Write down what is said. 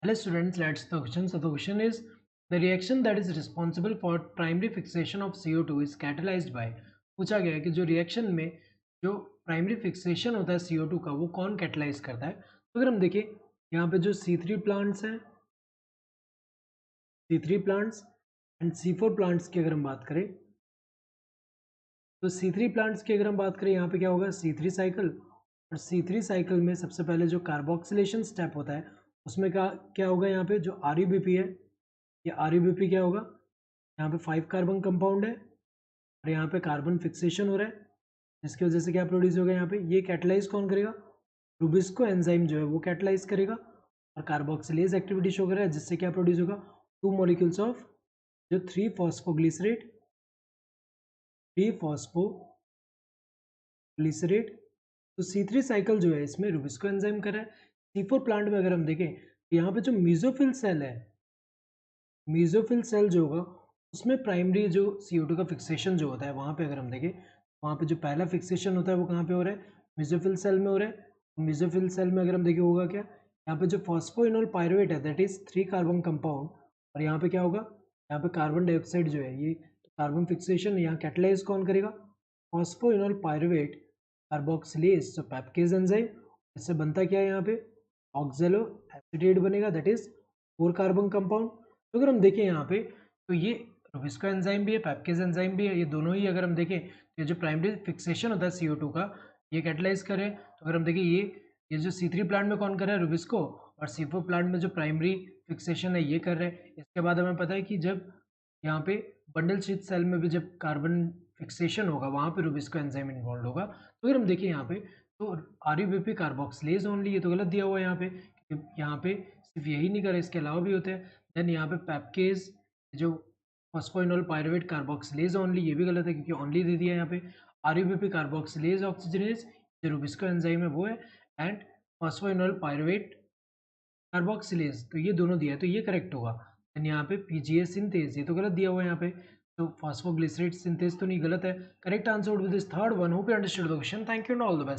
Hello students, let's the question. So the question is the reaction that is responsible for primary fixation of CO2 is catalyzed by. पूछा गया है कि जो reaction में जो primary fixation होता है CO2 का वो कौन कैटलाइज करता है। तो अगर हम देखें यहाँ पे जो C3 प्लांट्स हैं, C3 plants and C4 plants की अगर हम बात करें तो C3 प्लांट्स की अगर हम बात करें यहाँ पे क्या होगा C3 साइकिल, और C3 साइकिल में सबसे पहले जो कार्बोक्सिलेशन स्टेप होता है उसमें क्या क्या होगा यहाँ पे जो RUBP है, ये RUBP क्या होगा, यहाँ पे 5 कार्बन कंपाउंड है और यहाँ पे कार्बन फिक्सेशन हो रहा है जिसकी वजह से क्या प्रोड्यूस होगा यहाँ पे, ये कैटलाइज कौन करेगा, रूबिस्को एंजाइम जो है वो कैटलाइज करेगा और कार्बोक्सिलेज एक्टिविटी शो करेगा जिससे क्या प्रोड्यूस होगा, 2 मॉलिक्यूल्स ऑफ जो 3 फॉस्फोग्लिसरेट तो C3 साइकिल जो है इसमें रूबिस्को एंजाइम कर रहा है। C4 प्लांट में अगर हम देखें तो यहाँ पे जो मीजोफिल सेल है, मीजोफिल सेल जो होगा उसमें प्राइमरी जो CO2 का फिक्सेशन जो होता है वहाँ पे अगर हम देखें वहाँ पे जो पहला फिक्सेशन होता है वो कहाँ पे हो रहा है, मीजोफिल सेल में हो रहा है। मीजोफिल सेल में अगर हम देखें होगा क्या, यहाँ पे जो फॉस्फोइनोल पायरुवेट है दैट इज 3 कार्बन कंपाउंड, और यहाँ पे क्या होगा, यहाँ पे कार्बन डाइऑक्साइड जो है ये कार्बन फिक्सेशन यहाँ कैटलाइज कौन करेगा, फॉस्फोइनोल पायरुवेट कार्बोक्सिलेज जो पैपकेज एंजाइम, इससे बनता क्या है यहाँ पे ऑक्जेलो एसिटेट बनेगा दैट इज 4 कार्बन कंपाउंड। तो अगर हम देखें यहाँ पे तो ये रूबिस्को एंजाइम भी है, पैपकेज एंजाइम भी है, ये दोनों ही अगर हम देखें तो ये जो प्राइमरी फिक्सेशन होता है CO2 का ये कैटलाइज करे। तो अगर हम देखें ये जो C3 प्लांट में कौन कर रहा है रूबिस्को, और C4 प्लांट में जो प्राइमरी फिक्सेशन है ये कर रहे हैं। इसके बाद हमें पता है कि जब यहाँ पे बंडल शीथ सेल में भी जब कार्बन फिक्सेशन होगा वहाँ पे रूबिस्को एंजाइम इन्वॉल्व होगा। तो अगर हम देखें यहाँ पे तो RUBP कार्बोक्सिलेज ओनली, ये तो गलत दिया हुआ है यहाँ पे, यहाँ पे सिर्फ यही नहीं कर रहे इसके अलावा भी होते हैं। देन यहाँ पे पैपकेज जो फॉस्फोइनोल पायरुवेट कार्बोक्सिलेज ओनली, ये भी गलत है क्योंकि ओनली दे दिया है यहाँ पे। RUBP कार्बोक्सिलेज ऑक्सीजनेज जो रूबिस्को एंजाइम है वो है, एंड फॉस्फोइनोल पायरुवेट कार्बोक्सिलेज तो ये दोनों दिया है तो ये करेक्ट होगा। एंड यहाँ पे PGA सिंथेज ये तो गलत दिया हुआ है यहाँ पे, तो फॉस्फोग्लिसरेट सिंथेज तो नहीं, गलत है। Correct answer would be this third one. Hope you understood the question. Thank you and all the best.